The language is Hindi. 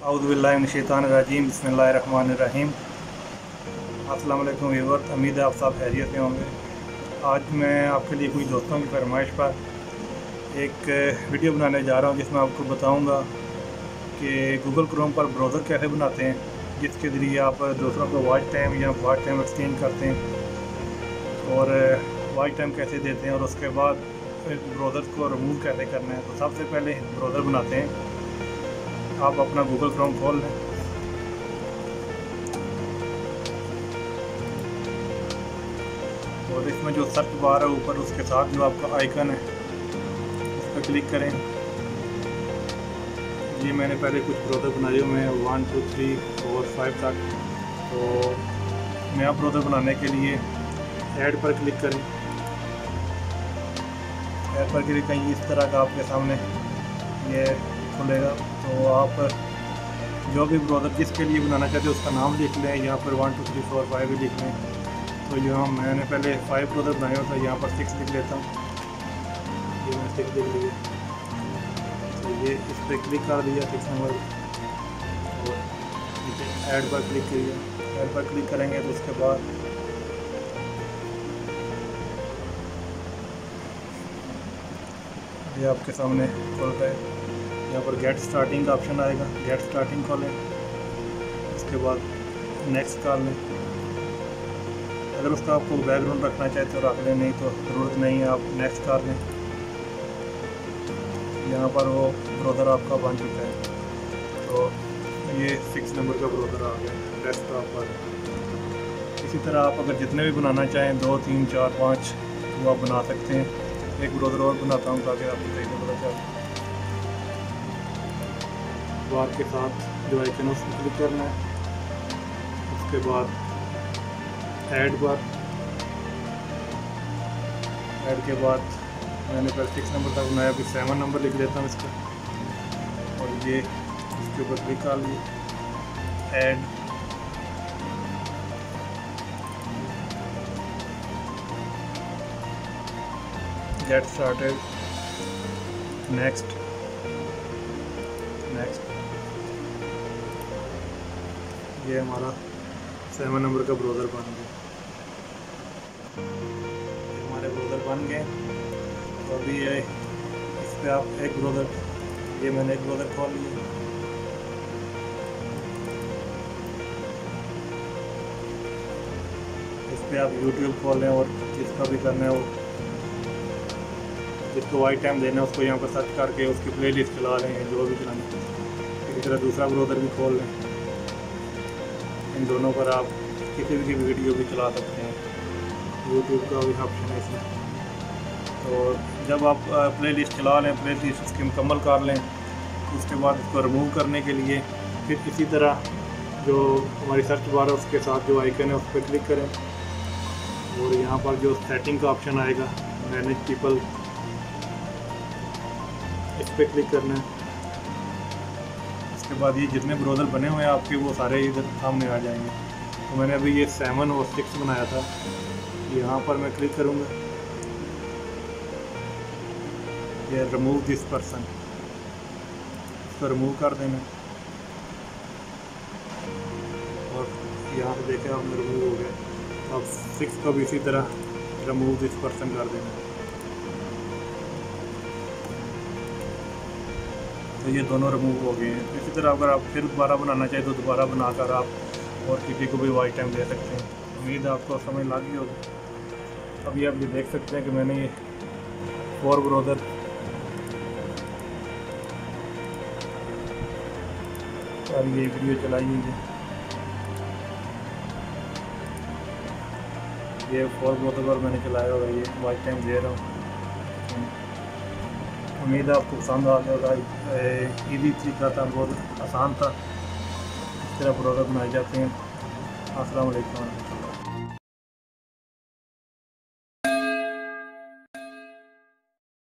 औज़ुबिल्लाहिमिनश्शैतानिर्रजीम बिस्मिल्लाहिर्रहमानिर्रहीम। अस्सलाम वालेकुम व्यूअर्स, उम्मीद है आप सब खैरियत से होंगे। आज मैं आपके लिए कुछ दोस्तों की फरमाइश पर एक वीडियो बनाने जा रहा हूं जिसमें आपको बताऊंगा कि गूगल क्रोम पर ब्राउज़र कैसे बनाते हैं, जिसके ज़रिए आप दूसरों को वॉच टाइम या वॉच टाइम एक्सचेंज करते हैं और वॉच टाइम कैसे देते हैं और उसके बाद ब्राउज़र को रिमूव कैसे करना है। तो सबसे पहले ब्राउज़र बनाते हैं। आप अपना गूगल क्रोम खोल लें और इसमें जो सर्च बार है ऊपर उसके साथ जो आपका आइकन है उस पर क्लिक करें। ये मैंने पहले कुछ ब्राउज़र बनाए हुए हैं 1 2 3 4 5 तक। तो नया ब्राउज़र बनाने के लिए ऐड पर क्लिक करें। ऐड पर क्लिक करें, इस तरह का आपके सामने ये खुलेगा। तो आप जो भी ब्राउज़र जिसके लिए बनाना चाहते हैं उसका नाम लिख लें, यहाँ पर 1 2 3 4 5 भी लिख लें। तो यहाँ मैंने पहले 5 ब्राउज़र बनाए होता है, यहाँ पर 6 लिख लेता हूँ। ये मैंने 6 लिख लिया। तो ये इस पर क्लिक कर दिया 6 नंबर और नीचे ऐड पर क्लिक किया। ऐड पर क्लिक करेंगे तो उसके बाद ये आपके सामने खुलता है। यहाँ पर गेट स्टार्टिंग का ऑप्शन आएगा, गेट स्टार्टिंग खोलें। उसके बाद नेक्स्ट कर लें। अगर उसका आपको बैकग्राउंड रखना चाहे तो रख लें, नहीं तो ज़रूरत नहीं है, आप नेक्स्ट कर लें। यहाँ पर वो ब्राउज़र आपका बन चुका है। तो ये 6 नंबर का ब्राउज़र आ गया डेस्कटॉप पर। इसी तरह आप अगर जितने भी बनाना चाहें 2 3 4 5 वो आप बना सकते हैं। एक ब्राउज़र और बनाता हूँ ताकि आपको सही से पता चले। बार के साथ जो आइकन है उस पर क्लिक करना है। उसके बाद ऐड पर, ऐड के बाद मैंने पहले 6 नंबर तक बनाया, अभी 7 नंबर लिख लेता हूँ इसका और ये इसके ऊपर क्लिक कर लिए। Add get started, next next. ये हमारा 7 नंबर का ब्राउज़र बन गया। हमारे ब्राउज़र बन गए। तो अभी ये इस पर आप एक ब्राउज़र, ये मैंने एक ब्राउज़र खोल लिया। इस पर आप YouTube खोल लें और जिसका भी करना है वो, जिसको वाइट टाइम देना है उसको यहाँ पर सर्च करके उसकी प्लेलिस्ट चला लें, जो भी चलाना है। इसी तरह दूसरा ब्राउज़र भी खोल लें। इन दोनों पर आप किसी भी वीडियो भी चला सकते हैं। यूट्यूब का भी ऑप्शन है इसमें। तो जब आप प्लेलिस्ट चला लें, प्लेलिस्ट उसकी मुकम्मल कर लें, उसके बाद उसको रिमूव करने के लिए फिर इसी तरह जो हमारी सर्च बार है उसके साथ जो आइकन है उस पर क्लिक करें और यहाँ पर जो सेटिंग का ऑप्शन आएगा मैनेज पीपल, इस पर क्लिक करना है। उसके बाद ये जितने ब्राउज़र बने हुए हैं आपके वो सारे इधर सामने आ जाएंगे। तो मैंने अभी ये 7 और 6 बनाया था। यहाँ पर मैं क्लिक करूँगा, ये रिमूव दिस पर्सन, इसको रिमूव कर देना और यहाँ से देखें आपने रिमूव हो गया। अब 6 को भी इसी तरह रिमूव दिस पर्सन कर देना। तो ये दोनों रिमूव हो गए हैं। इसी तरह अगर आप फिर दोबारा बनाना चाहें तो दोबारा बनाकर आप और किसी को भी वाइट टाइम दे सकते हैं। उम्मीद है आपको समझ लग गई होगी। अभी आप ये देख सकते हैं कि मैंने ये 4 ब्राउज़र और ये वीडियो चलाई है। ये 4 ब्राउज़र और मैंने चलाया हुआ, ये वाइट टाइम दे रहा हूँ। उम्मीद है आपको पसंद आ गया होगा। ईजी तरीका था, बहुत आसान था। इस तरह ब्राउज़र बनाए जाते हैं। अस्सलाम वालेकुम।